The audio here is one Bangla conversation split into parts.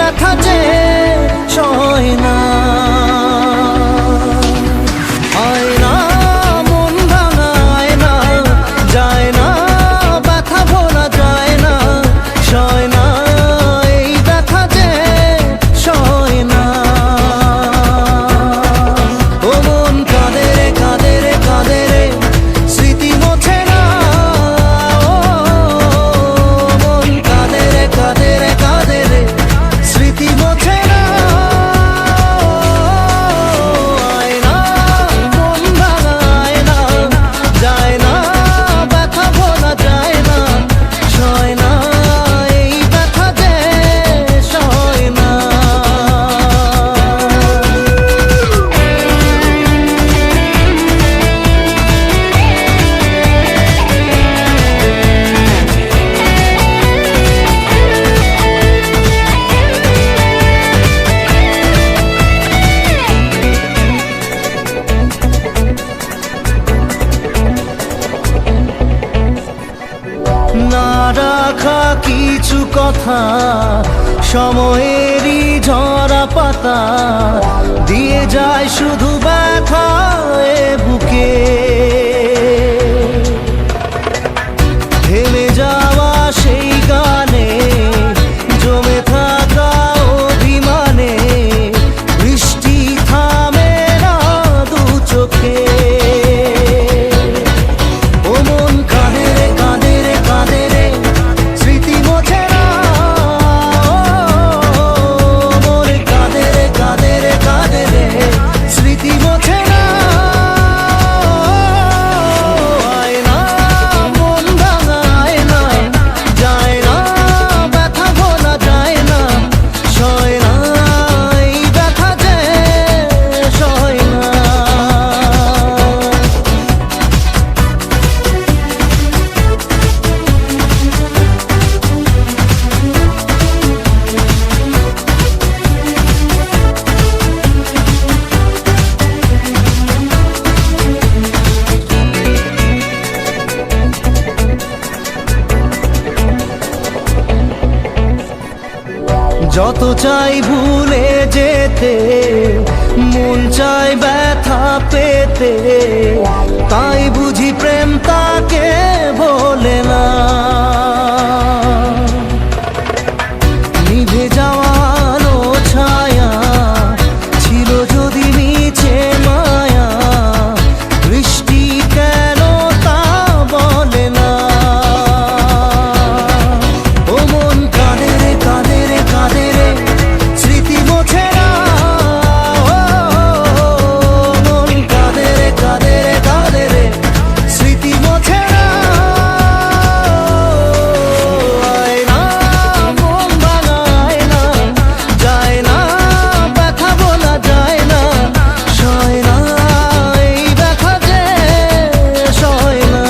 ব্যথা যে সয় না। আয়না মন ভাঙা আয়না, যায় না ব্যথা ভোলা যায় না, সয় না এই ব্যথা যে সয় না। ও মন কাঁদে রে কাঁদে রে কাঁদে রে, স্মৃতি মোছে না। ও মন কাঁদে রে কাঁদে রে কাঁদে রে, স্মৃতি মোছে না। আয়না মন ভাঙা আয়না, যায় না ব্যথা ভোলা যায় না, সয় না এই ব্যথা যে সয় না। না রাখা কিছু কথা, সময়েরই ঝরা পাতা, দিয়ে যায় শুধু ব্যথা এ বুকে। থেমে যাওয়া সেই গানে, জমে থাকা অভিমানে, বৃষ্টি থামে না দু চোখে। ও মন কাঁদে রে কাঁদে রে কাঁদে রে, স্মৃতি মোছে না। ও মন কাঁদে রে কাঁদে রে কাঁদে রে, স্মৃতি মোছে না। আয়না মন ভাঙা আয়না, যায় না ব্যথা ভোলা যায় না, সয় না এই ব্যথা যে সয় না। যত চাই ভুলে যেতে, মন চাই ব্যথা পেতে, তাই বুঝি প্রেম তাকে বলে না। নিভে যাওয়া আলো ছায়া ছিল যদি মিছে মায়া, বৃষ্টি কেন তা বলে না। ও মন কাঁদে রে কাঁদে রে কাঁদে রে, স্মৃতি মোছে না। ও মন কাঁদে রে কাঁদে রে কাঁদে রে, স্মৃতি মোছে না। আয়না মন ভাঙা আয়না, যায় না ব্যথা বলা যায় না, সয় না এই ব্যথা যে সয় না।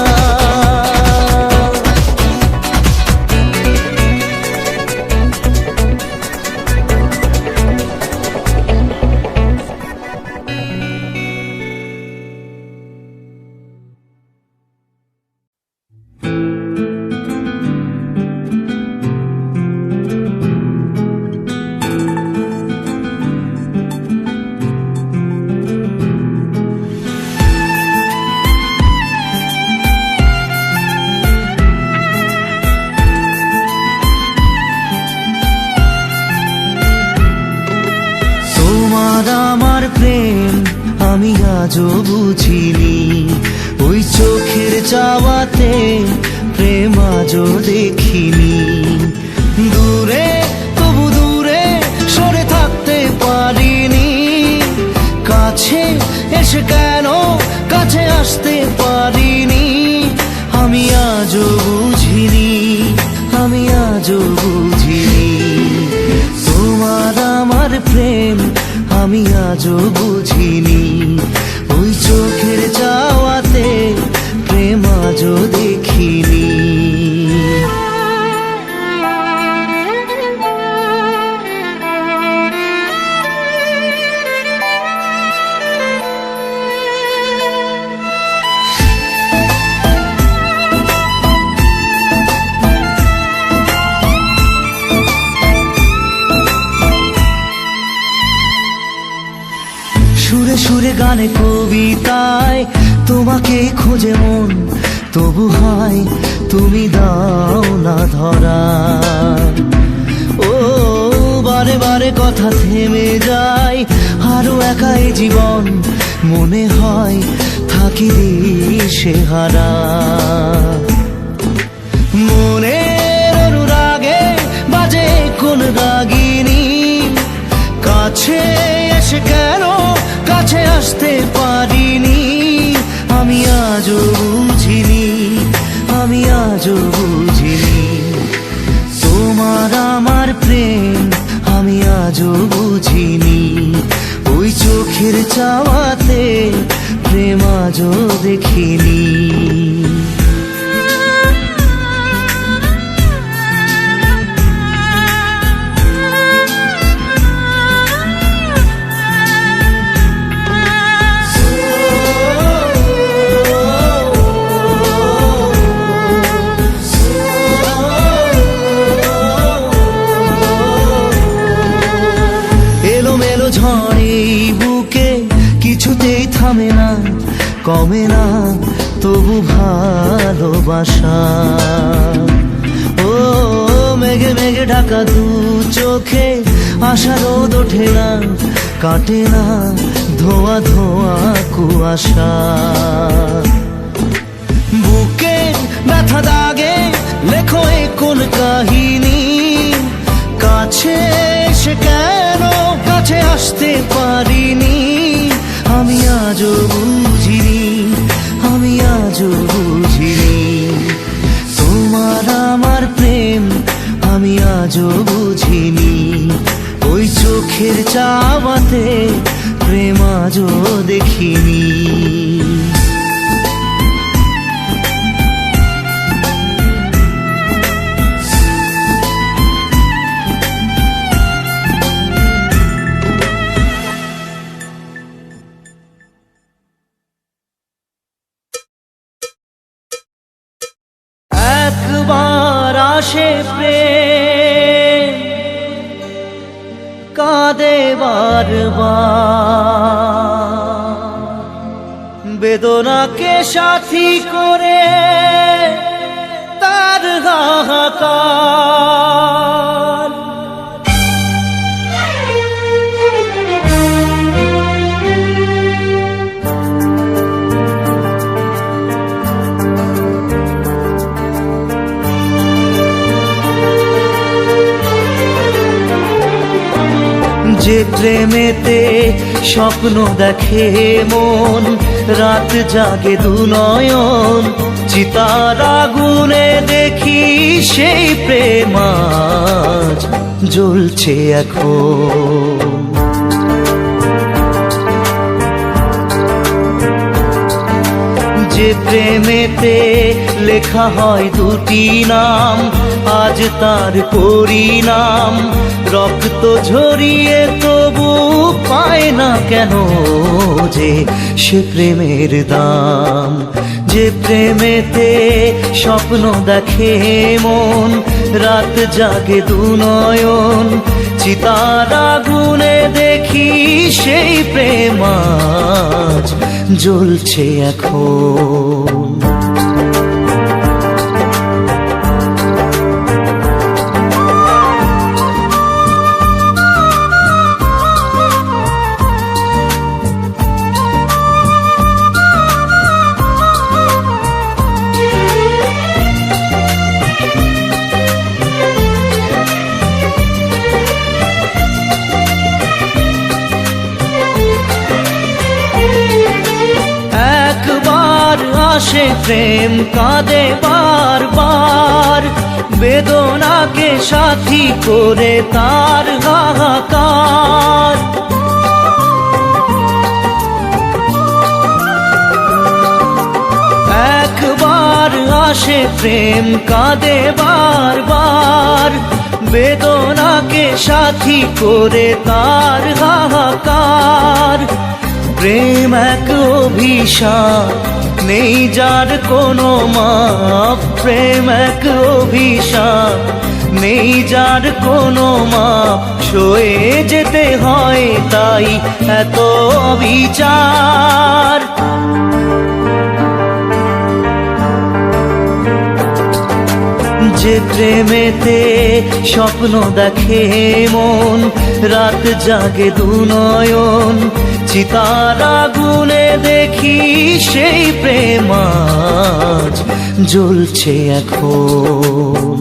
তোমার আমার প্রেম আমি আজও বুঝিনি, ওই চোখের চাওয়াতে প্রেম আজও দেখিনি। দূরে তবু দূরে সরে থাকতে পারিনি, কাছে এসে কেন কাছে আসতে পারিনি। আমি আজও বুঝিনি, আমি আজও বুঝিনি, তোমার আমার প্রেম আমি আজও বুঝিনি, ওই চোখের চাওয়াতে প্রেম আজও দেখিনি। সুরে গানে কবিতায় তোমাকে খোঁজে মন, তবু হায় তুমি দাও না ধরা। ও বারে বারে কথা থেমে যায়, আরো একাই জীবন মনে হয় থাকি দিশে হারা। মনের অনুরাগে বাজে কোন রাগিনী, কাছে এসে কেন কাছে আসতে পারিনি। আমি আজও বুঝিনি, আমি আজও বুঝিনি তোমার আমার প্রেম, আমি আজও বুঝিনি। ওই চোখের চাওয়াতে প্রেম আজও দেখিনি। ঝড়ে বুকে কিছুতেই থামে না, কমে না তবু ভালোবাসা। ও মেঘে মেঘে ঢাকা দু চোখে আশা রোদ ওঠে না, কাটে না ধোয়া ধোয়া কুয়াশা। বুকে ব্যথা দাগে লেখো এ কোন কাহিনী, কাছে এসে কেন কাছে আসতে পারিনি। আমি আজও বুঝিনি, আমি আজও বুঝিনি তোমার আমার প্রেম, আমি আজও বুঝিনি। ওই চোখের চাওয়াতে প্রেম আজও দেখিনি। একবার আসে প্রেম, কাঁদে বারবার, বেদনাকে সাথী করে তার হাহাকার। যে প্রেমেতে স্বপ্ন দেখে মন, রাত জাগে দু নয়ন, চিতার আগুনে দেখি সেই প্রেম আজ জ্বলছে এখন। যে প্রেমেতে লেখা হয় দুটি নাম, আজ তার পরিণাম রক্ত ঝরিয়ে তবু পায় না কেন যে সে প্রেমের দাম। যে প্রেমেতে স্বপ্ন দেখে মন, রাত জাগে দু নয়ন, চিতার আগুনে দেখি সেই প্রেম আজ জ্বলছে এখন। আসে প্রেম কাঁদে বারবার, বেদনাকে সাথী করে তার হাহাকার। একবার আসে প্রেম কাঁদে বারবার, বেদনাকে সাথী করে তার হাহাকার। প্রেম এক অভিশাপ, নেই যার কোনো মাপ। প্রেম এক অভিশাপ, নেই যার কোনো মাপ, সয়ে যেতে হয় তাই এত বিচার। যে প্রেমেতে স্বপ্ন দেখে মন, রাত জাগে দুনয়ন, চিতার আগুনে দেখি সেই প্রেম আজ জ্বলছে এখন।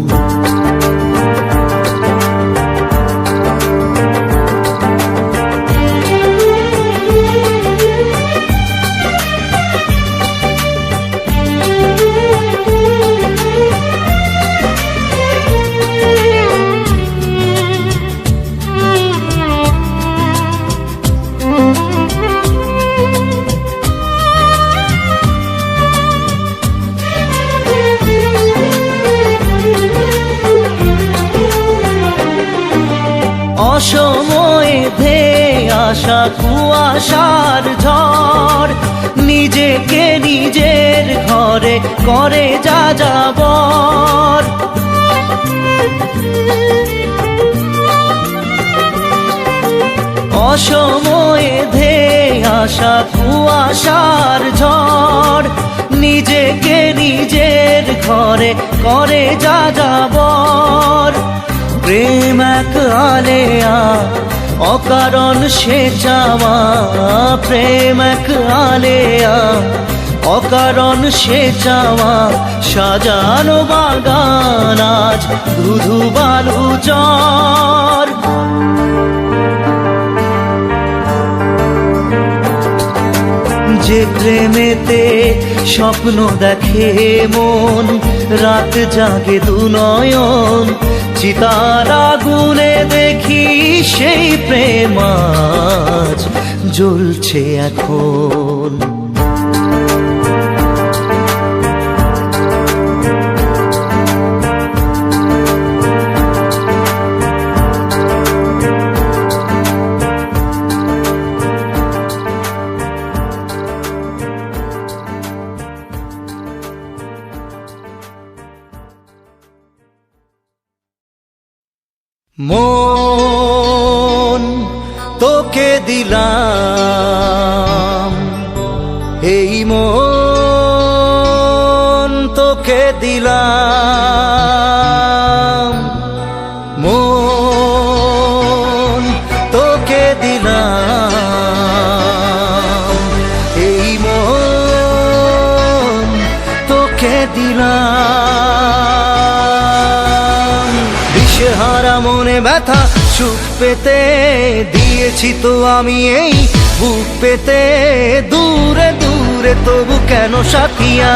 অসময়ে ধেয়ে আসা কুয়াশার ঝড়, নিজেকে নিজের ঘরে করে যা যাবর। অসময়ে ধেয়ে আসা কুয়াশার ঝড়, নিজেকে নিজের ঘরে করে যা যাবর। প্রেম এক আলেয়া অকারণ সে চাওয়া, প্রেম এক আলেয়া অকারণ সে চাওয়া, সাজানো বাগান আজ ধুধু বালু চর। যে প্রেমেতে স্বপ্ন দেখে মন, রাত জাগে দুনয়ন, চিতার আগুনে দেখি সেই প্রেম আজ জ্বলছে এখন। মন তোকে দিলাম, এই মন তোকে দিলাম, মন তোকে দিলাম, এই মন তোকে দিলাম। দিশেহারা মনে ব্যথা সুখ পেতে দিয়েছি তো আমি এই বুক পেতে, দূরে দূরে তবু কেন সাথিয়া,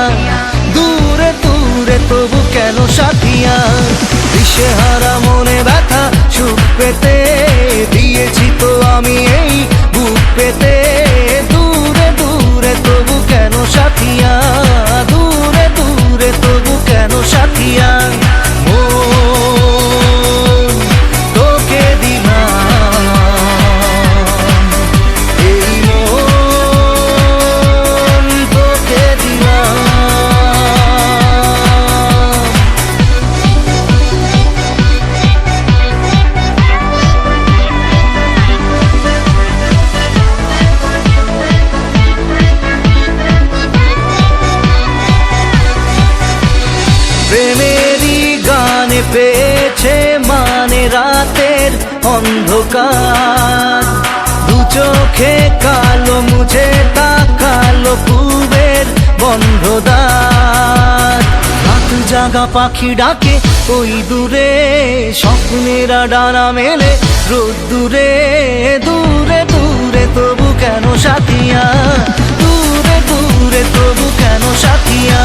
দূরে দূরে তবু কেন সাথিয়া। দিশেহারা মনে ব্যথা সুখ পেতে দিয়েছি তো আমি এই বুক পেতে, দূরে দূরে তবু কেন সাথিয়া, দূরে দূরে তবু কেন সাথিয়া। প্রেমেরই গানে পেয়েছে মানে রাতের অন্ধকার, দু চোখে কালো মুছে তাকালো পূবের বন্ধ দ্বার। রাত জাগা পাখি ডাকে ওই দূরে, স্বপ্নেরা ডানা মেলে রোদ দূরে, দূরে দূরে তবু কেন সাথিয়া, দূরে দূরে তবু কেন সাথিয়া।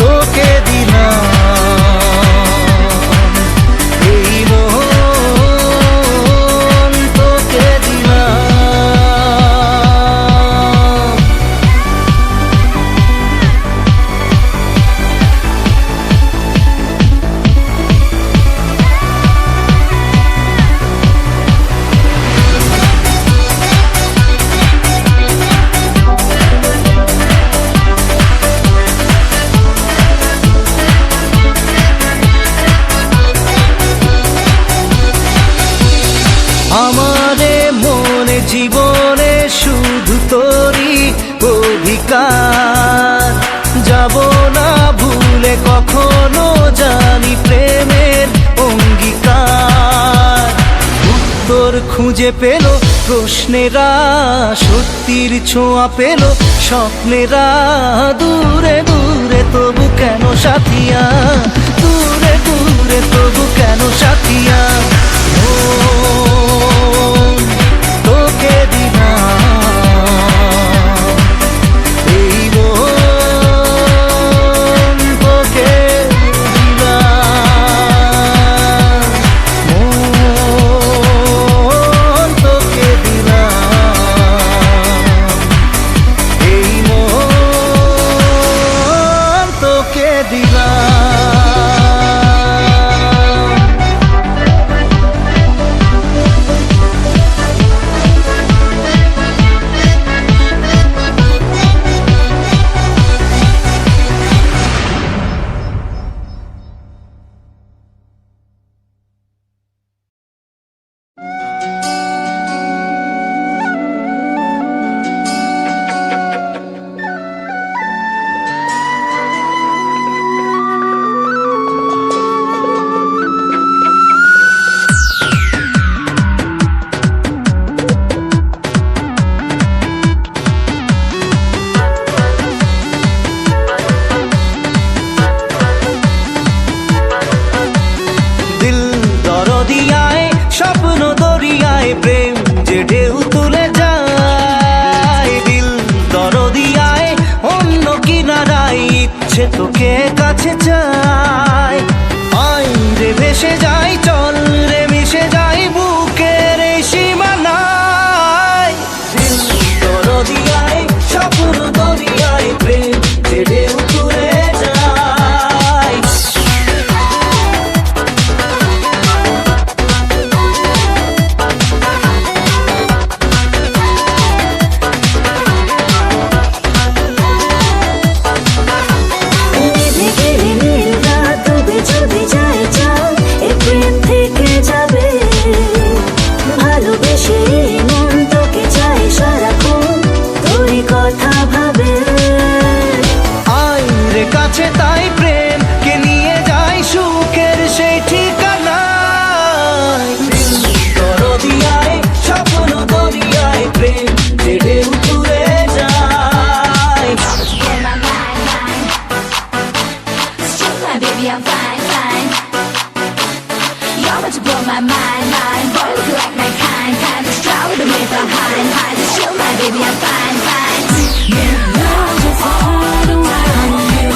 তোকে দিলাম, এই মন তোকে দিলাম। জীবনে শুধু তোরই অধিকার, যাব না ভুলে কখনো জানি প্রেমের অঙ্গীকার। উত্তর খুঁজে পেল প্রশ্নেরা, সত্যির ছোঁয়া পেল স্বপ্নেরা, দূরে দূরে তবু কেন সাথিয়া, দূরে দূরে তবু কেন সাথিয়া। মন তোকে দিলাম, এই মন তোকে দিলাম, মন তোকে দিলাম, এই মন তোকে দিলাম। স্বপ্ন দরিয়ায় প্রেম যে ঢেউ তুলে যায়, দিল দরদিয়ায় অন্য কিনারায় ইচ্ছে তোকে কাছে চায়। আয় রে ভেসে যাই, চল রে মিশে যাই বুকের এই সীমানায়। দিল দরদিয়ায় স্বপ্ন দরিয়ায় প্রেম যে ঢেউ তুলে যায়। কাছে তাই প্রেম কে নিয়ে যাই সুখের সেই ঠিকানায়। দরদিয়ায় স্বপ্ন দরিয়ায় প্রেম যে ঢেউ তুলে যায়। Baby, I'm fine, fine. You're about to blow my mind, mind. Boy, look like my kind, kind. Just try with me behind, behind. Just chill, my baby, I'm fine, fine. Yeah, love is all around you.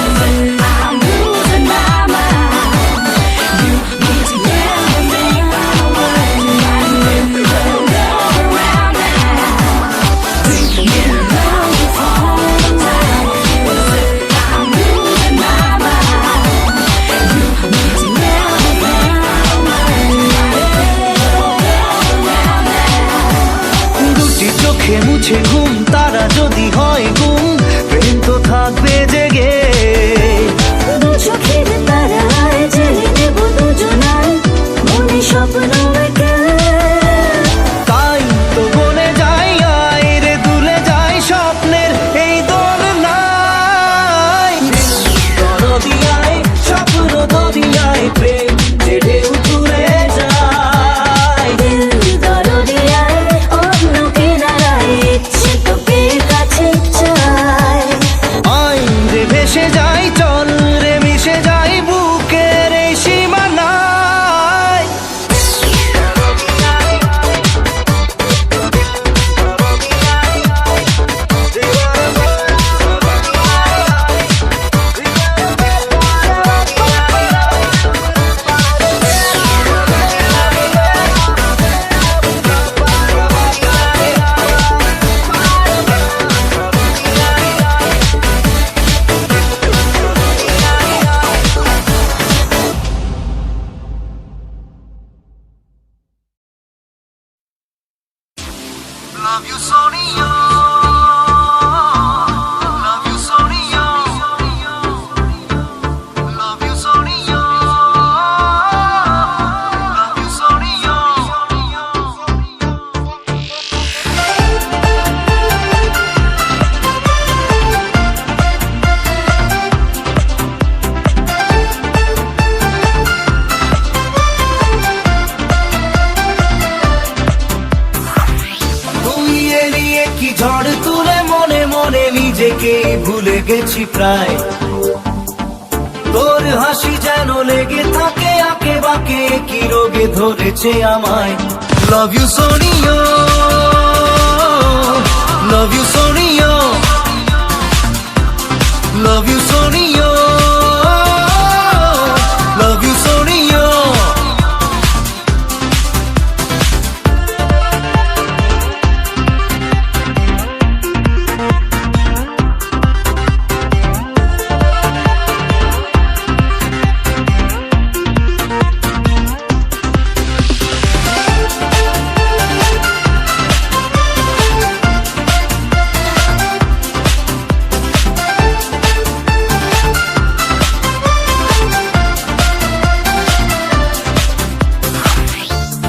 I'm losing my mind. You need to never think I'm worried. I'm love around now. Yeah, love is all around you. I'm losing my mind. You need to never think I'm worried. দুটি চোখে মুছে ঘুম, তারা যদি হয় গুম, প্রেম তো থাকবে জেগে। দু চোখের তারায় জেলে নেব দুজনায় মনে স্বপ্ন এঁকে। তাই তো বলে যাই, আয় রে দুলে যাই স্বপ্নের এই দোলনায়। দরদিয়ায় স্বপ্ন দরিয়ায় প্রেম যে ঢেউ তুলে যায়। দিল দরদিয়ায় অন্য কিনারায় ইচ্ছে তোকে কাছে চায়। আয় রে ভেসে যাই, চল রে মিশে যাই বুকের এই সীমানায়। Love you, Sonia. Love you, Sonia. Love you, Sonia. Love you, Sonia. ঝড় তুলে মনে মনে নিজেকে ভুলে গেছি প্রায় তোর হাসি যেন লেগে থাকে আঁকে বাঁকে কি রোগে ধরেছে আমায় লাভ ইউ সোনিও লাভ ইউ সোনিও লাভ ইউ সোনিও লাভ ইউ সোনিও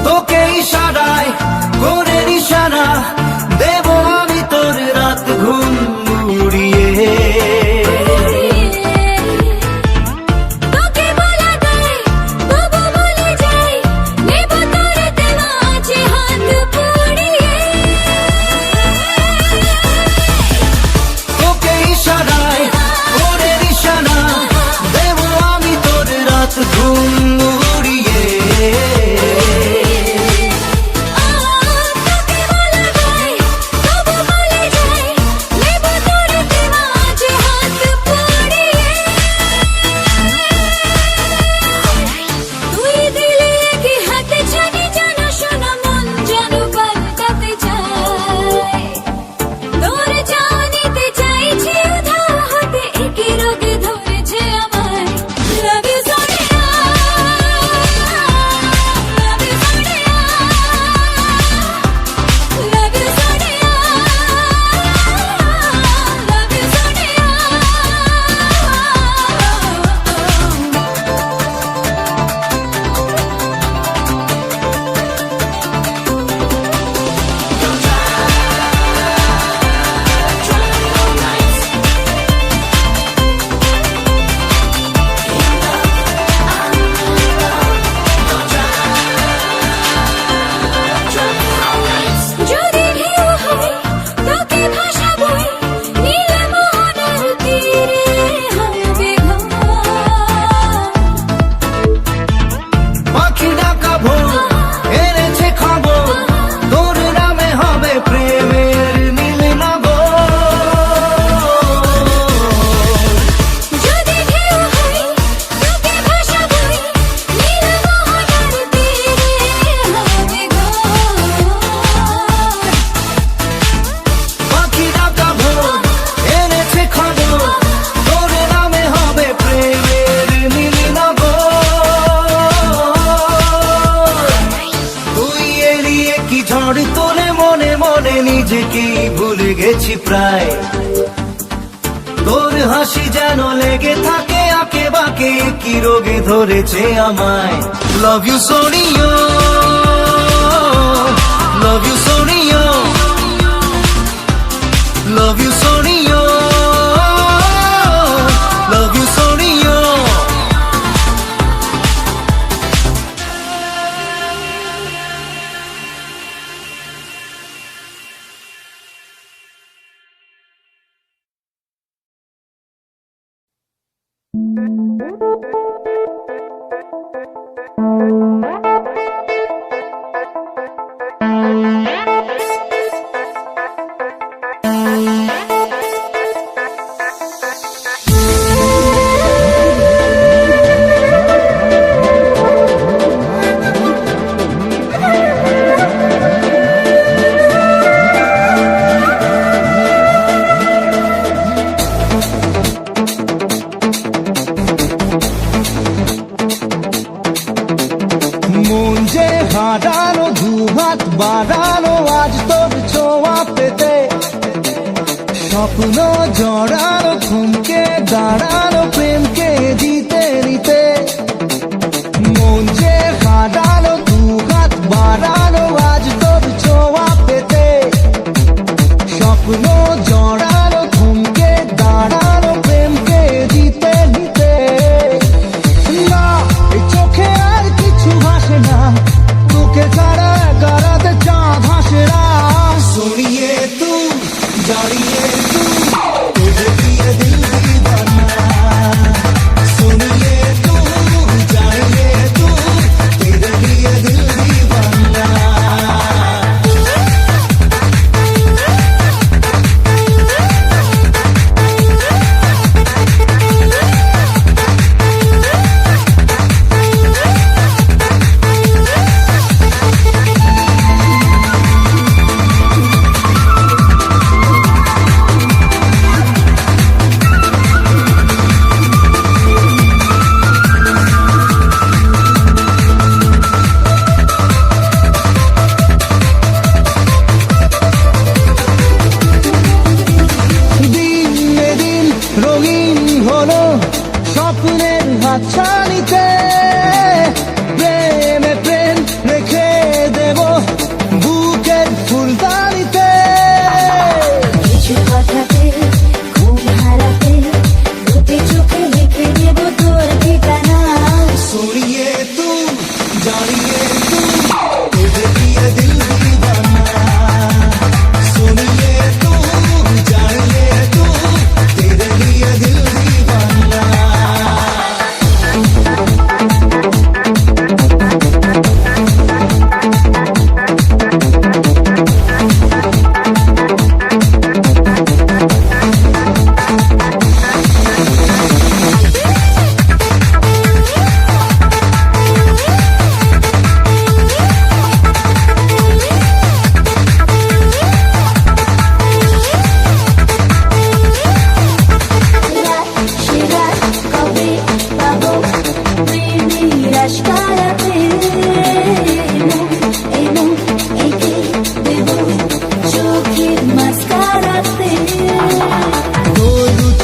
তোকে ইশারায় করে নিশানা দেব আমি তোর রাত ঘুম উড়িয়ে তোকে বলা যায় তবু বলে যাই নেব তোর দেওয়া আছে হাত পুড়িয়ে তোকে ইশারায় করে নিশানা দেব আমি তোর রাত ঘুম উড়িয়ে তোকে বলা যায় তবু বলে যাই নেব তোর দেওয়া আছে হাত পুড়িয়ে তুই দিলে কি হাতে জানি জানা শোনা মন যেন পাল্টাতে চায় তোর জানিতে চাইছি উধাও হাতে একই রোগে ধরেছে আমায় love you Sonia love you Sonia love you Sonia love you Sonia যদি ঢেউ হয় তোকে ভাসাবই নীল মোহনার তীরে হবে ঘর পাখি ডাকা ভোর এনেছে খবর তোর নামে হবে প্রেমের নীলনগর যদি ঢেউ হয় তোকে ভাসাবই নীল মোহনার তীরে হবে ঘর পাখি ডাকা ভোর এনেছে খবর তোর নামে হবে প্রেমের নীলনগর তুই এড়িয়ে কি ঝড় তোলে মনে মনে নিজেকে ভুলে গেছি প্রায় তোর হাসি যেন লেগে থাকে আঁকে বাঁকে কি রোগে ধরেছে আমায় লাভ ইউ সোনিও লাভ ইউ সোনিও লাভ ইউ সোনিও লাভ ইউ সোনিও মন যে হারানো দুহাত বাড়ানো আজ তোর ছোঁয়া পেতে স্বপ্ন জড়ানো থমকে দাঁড়ানো প্রেমকে দিতে নিতে মন যে হারানো দুহাত বাড়ানো আজ তোর ছোঁয়া পেতে স্বপ্ন জড়ানো থমকে দাঁড়ানো প্রেমকে দিতে নিতে না এই চোখে আর কিছু ভাসে না তোকে ছাড়া গারাতে চাঁদ হাসে না सुनिए तू तेरे लिए दिल दीवाना सुनिए तू जानिए तू तेरे लिए दिल दीवाना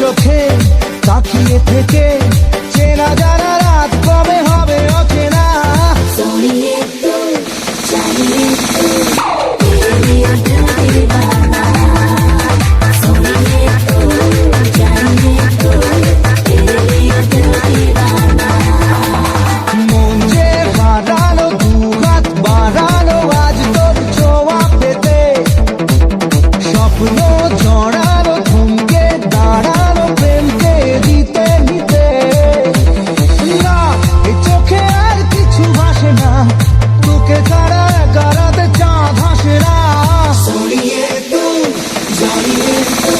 চোখে তাকিয়ে থেকে চেনা জানা রাত কবে হবে অচেনা सोनिए तू जानिए तू तेरे लिए दिल दीवाना सोनिए तू जानिए तू तेरे लिए दिल दीवाना মন যে হারালো দু হাত বাড়ালো আজ তোর ছোঁয়া পেতে স্বপ্ন জড়ালো থমকে দাঁড়ালো প্রেমকে দিতে নিতে না এই চোখে আর কিছু ভাসে না তোকে ছাড়া গারাতে চাঁদ হাসে না सोनिए तू जानिए तू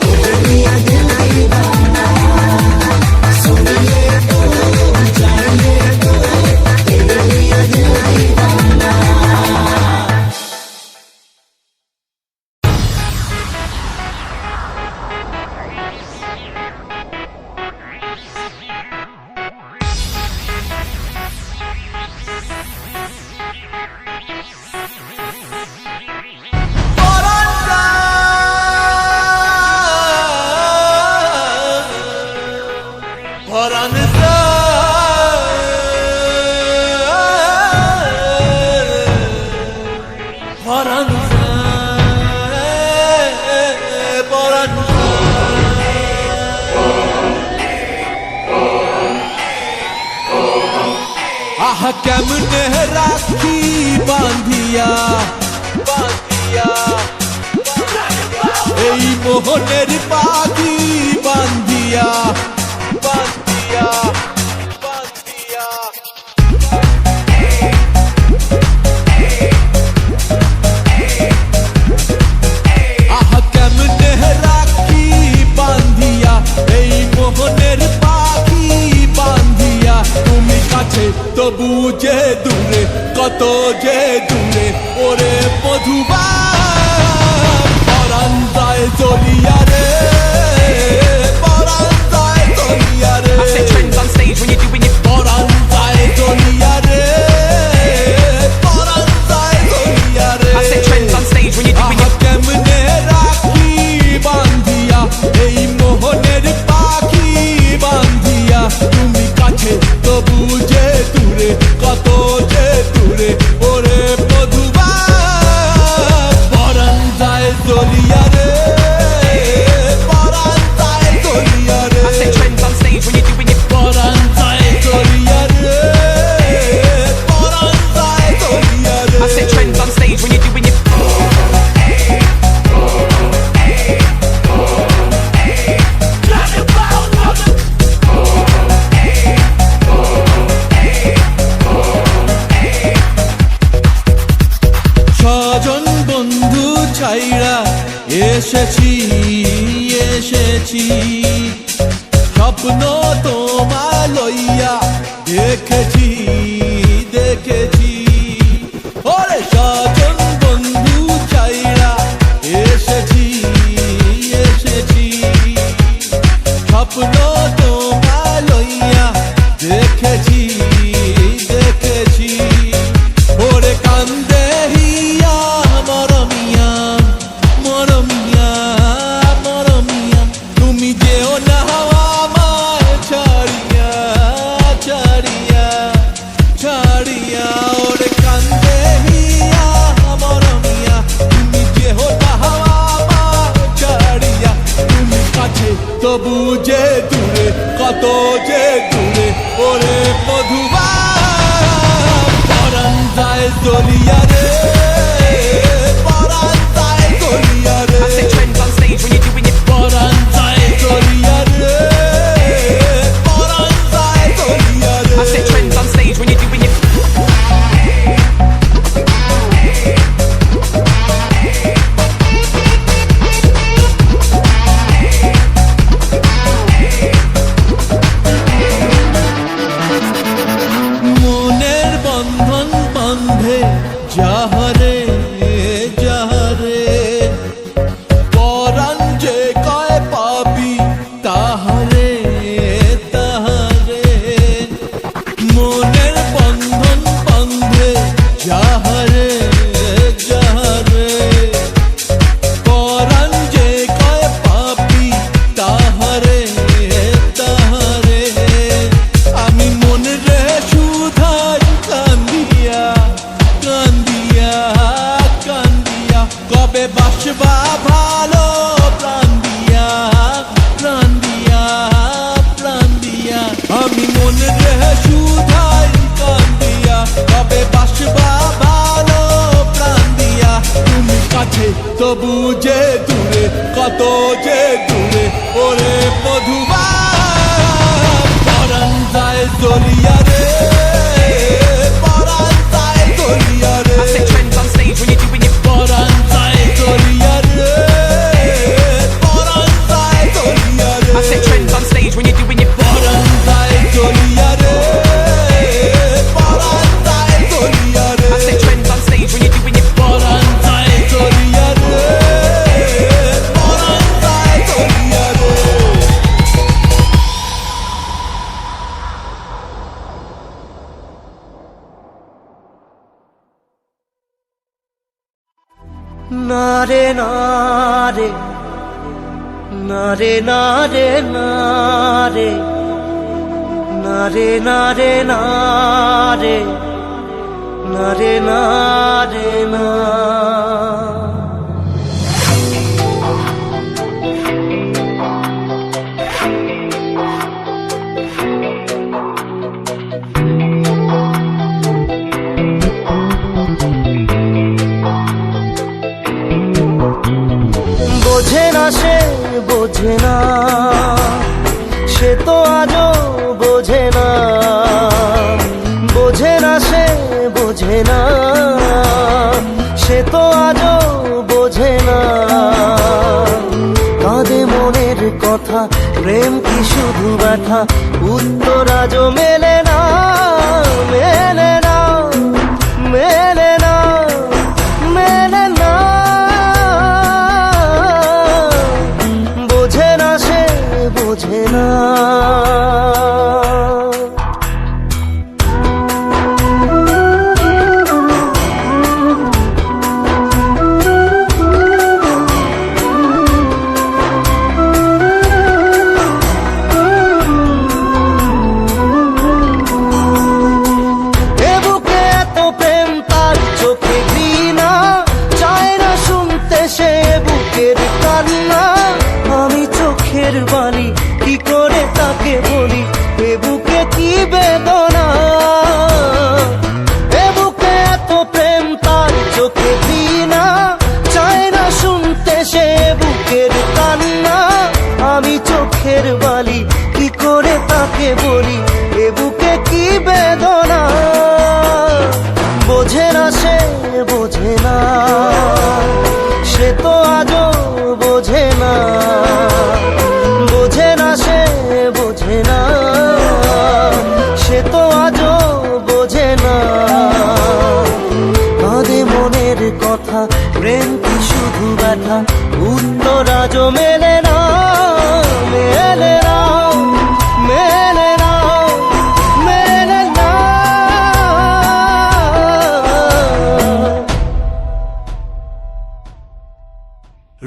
तेरे लिए दिल दीवाना सोनिए तू जानिए तू तेरे लिए दिल दीवाना আহ কেমনে রাখি বাঁধিয়া বাঁধিয়া এই মোহনের পাখি বাঁধিয়া বাঁধিয়া বাঁধিয়া আহ কেমনে রাখি বাঁধিয়া এই মোহনের পাখি বাঁধিয়া তুমি কাছে তবু যে দূরে কত যে দূরে ওরে মধুবা পরাণ যায় জ্বলিয়া রে পরাণ যায় জ্বলিয়া রে I set trends on stage when you're doing it. পরাণ যায় জ্বলিয়া রে পরাণ যায় জ্বলিয়া রে I set trends on stage when you're doing আহা it. কেমনে রাখি বাঁধিয়া এই মোহনের পাখি বাঁধিয়া তুমি কাছে তবু যে দূরে কত যে দূরে ওরে মধুবা পরাণ যায় জ্বলিয়া রে পরাণ যায় জ্বলিয়া রে I set trends on stage when you're doing it. পরাণ যায় জ্বলিয়া রে পরাণ যায় জ্বলিয়া রে I set trends on stage when you're doing it. স্বজন বন্ধু ছাইরা এসেছি এসেছি স্বপ্ন তোমার লইয়া দেখেছি দেখেছি ওরে স্বজন বন্ধু ছাইরা এসেছি এসেছি স্বপ্ন তোমার লইয়া দেখেছি দেখেছি ওরে কান্দে হিয়া মরমিয়া মরমিয়া মরমিয়া তুমি যেও না আমায় ছাড়িয়া ছাড়িয়া ছাড়িয়া যাহারে যাহারে পরাণ যে কয় পাবি তাহারে তাহারে মনের বন্ধন বন্ধে যাহারে যাহারে পরাণ যে কয় পাবি তাহারে তাহারে আমি মনে রে সুধাই কান্দিয়া কান্দিয়া কান্দিয়া কবে বাসবা ভালো প্রাণ দিয়া প্রাণ দিয়া প্রাণ দিয়া আমি মনে রে সুধাই কান্দিয়া কবে বাসবা ভালো প্রাণ দিয়া তুমি কাছে তবু যে দূরে কত যে দূরে ওরে মধুবা পরাণ যায় দলিয়া রে পরাণ যায় দলিয়া রে I set trends on stage when you're doing your পরাণ যায় দলিয়া রে পরাণ যায় দলিয়া রে I set trends on stage when you're doing your পরাণ যায় দলিয়া রে পরাণ যায় দলিয়া রে I set trends on stage when you're doing your পরাণ যায় দলিয়া রে পরাণ যায় দলিয়া রে না রে না রে না রে না রে না রে না রে না রে না রে না রে না রে না বোঝে না সে বোঝে না সে তো আজও বোঝে না বোঝে না সে বোঝে না সে তো আজও বোঝে না কাঁদে মনের কথা প্রেম কি শুধু ব্যথা উত্তর আজও মেলে না মেলে না মেলে না মেলে না বোঝে না সে বোঝে না এ বুকে এত প্রেম তার চোখে ঘৃণা চায় না শুনতে সে বুকের কান্না আমি চোখের বালি কি করে তাকে বলি এ বুকে কি বেদনা এ বুকে এত প্রেম তার চোখে ঘৃণা চায় না শুনতে সে বুকের কান্না আমি চোখের বালি কি করে তাকে বলি এ বুকে কি বেদনা বোঝে না সে বোঝে না সে তো আজও বোঝে না বোঝে না সে বোঝে না সে তো আজও বোঝে না কাঁদে মনের কথা প্রেম কি শুধু ব্যথা উত্তর আজও মেলে না মেলে না মেলে না মেলে না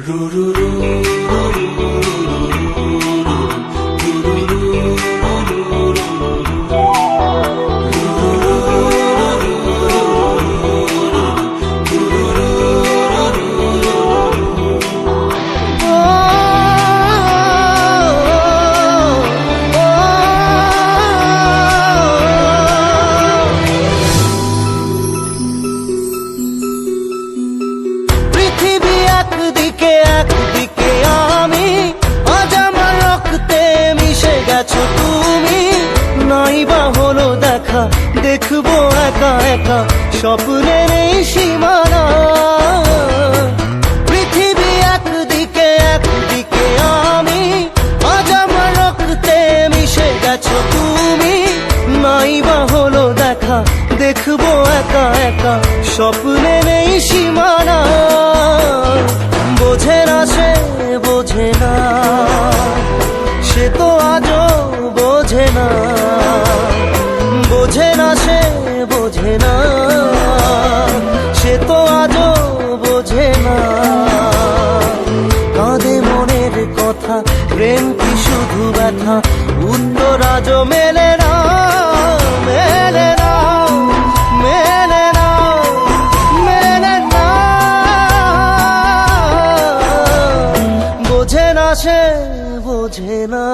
রু রু রু পৃথিবী একদিকে একদিকে আমি আজ আমার রক্তে মিশে গেছো তুমি নাই বা হলো দেখা দেখবো একা একা স্বপ্নের এই সীমানা পৃথিবী একদিকে একদিকে আমি আজ আমার রক্তে মিশে গেছো তুমি নাই বা হলো দেখা দেখ থাকবো একা একা, স্বপ্নে নেই সীমানা। বোঝে না সে, বোঝে না, সে তো আজও বোঝে না। বোঝে না সে, বোঝে না, সে তো আজও বোঝে না। কাঁদে মনের কথা, প্রেম কি শুধু ব্যথা, উত্তর আজও মেলে না, মেলে না, মেলে না, মেলে না। বোঝে না সে, বোঝে না।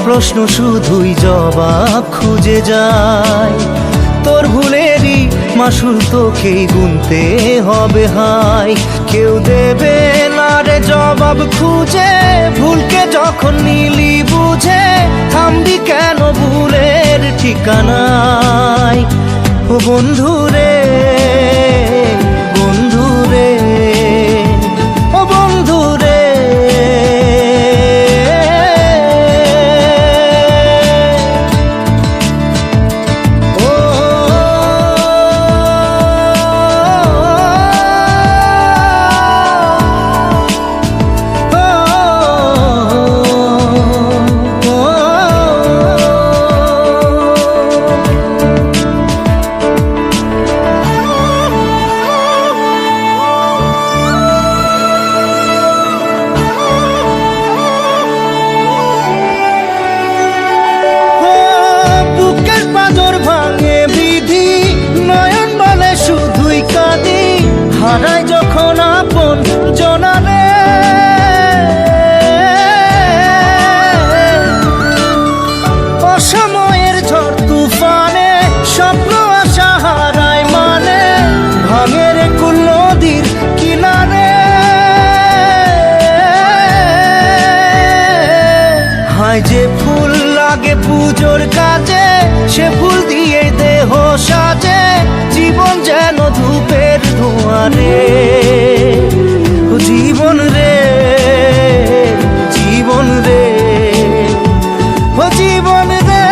প্রশ্ন শুধুই জবাব খুঁজে যায়, তোর ভুলেরই মাসুল তোকেই গুনতে হবে হায়। কেউ দেবে না রে জবাব খুঁজে, ভুলকে যখন নিলি বুঝে, থামবি কেন ভুলের ঠিকানায়। ও বন্ধু রে, বন্ধু রে, ও বন্ধু রে। হারাই যখন আপন জনারে, অসময়ের ঝড় তুফানে স্বপ্ন আশা হারায় মানে, ভাঙের কুল নদীর কিনারে। হায় যে ফুল লাগে পুজোর কাজে, সে ফুল দিয়ে দেহ সাজে, জীবন যেন ধূপের ধোঁয়ারে। জীবন রে, জীবন রে, ও জীবন রে।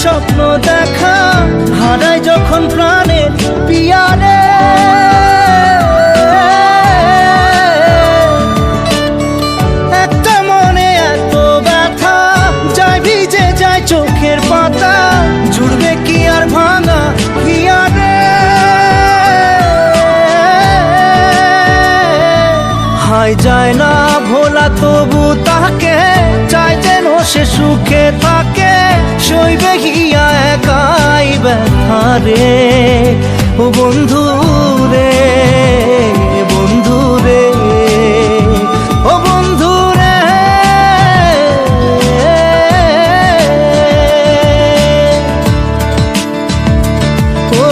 স্বপ্ন দেখা হারায় যখন প্রাণের পিয়ারে, একটা মনে এত ব্যথা যায় ভিজে যায় চোখের পাতা, জুড়বে কি আর ভাঙা হিয়ারে। হায় যায় না ভোলা তবু তাকে চাই যেন সে সুখে থাকে, সইবে হিয়া একাই ব্যথা রে, ও বন্ধু রে, বন্ধু রে, ও বন্ধু রে। ও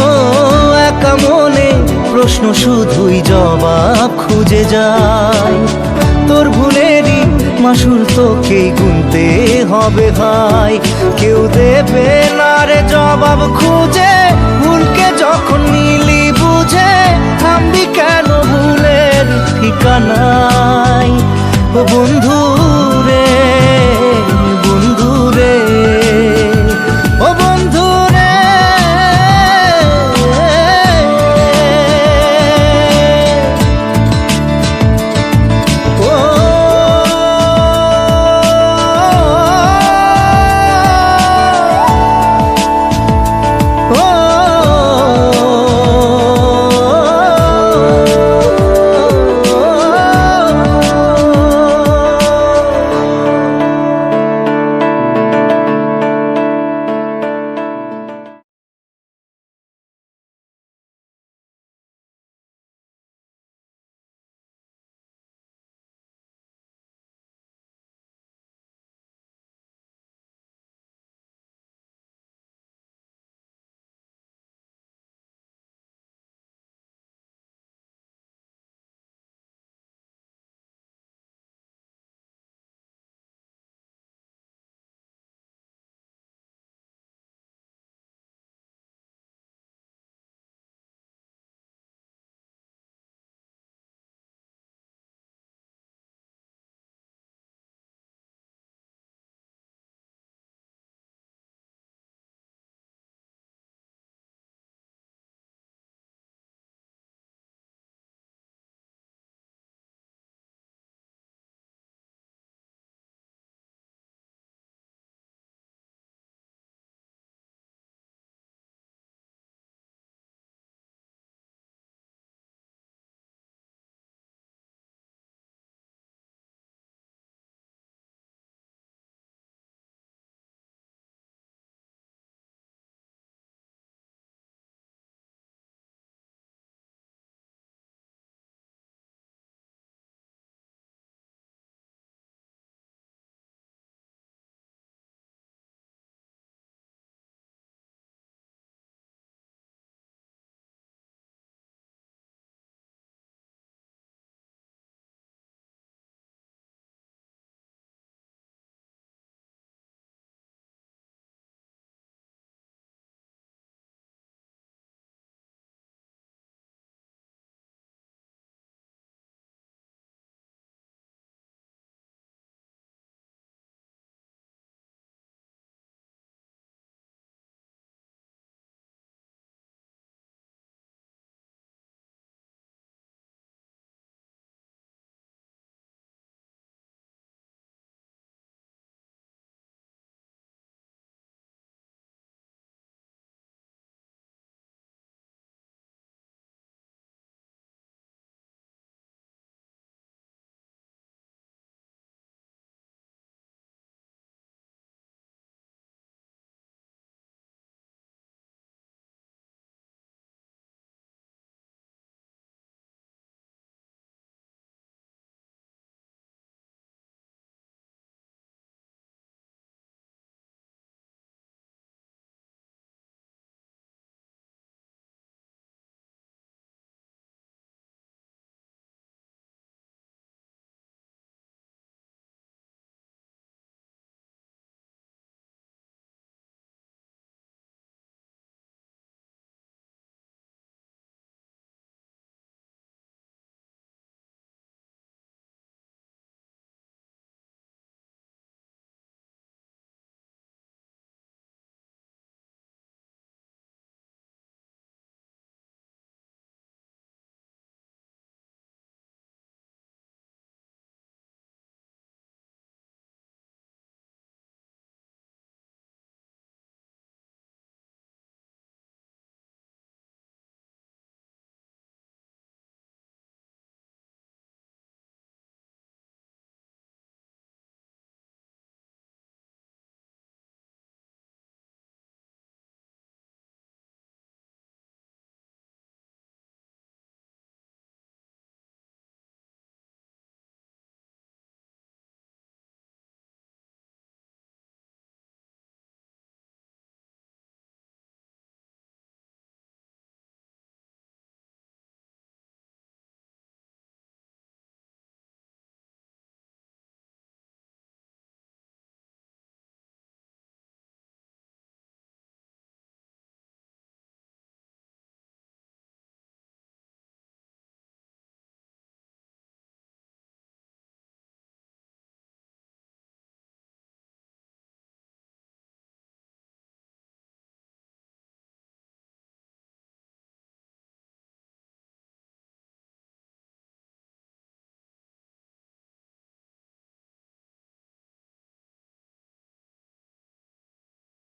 একা মনে প্রশ্ন শুধুই জবাব খুঁজে যায়, তোর ভুলেরই মাসুল তোকেই গুনতে হবে ভাই। কেউ দেবে না রে জবাব খুঁজে, ভুলকে যখন নিলি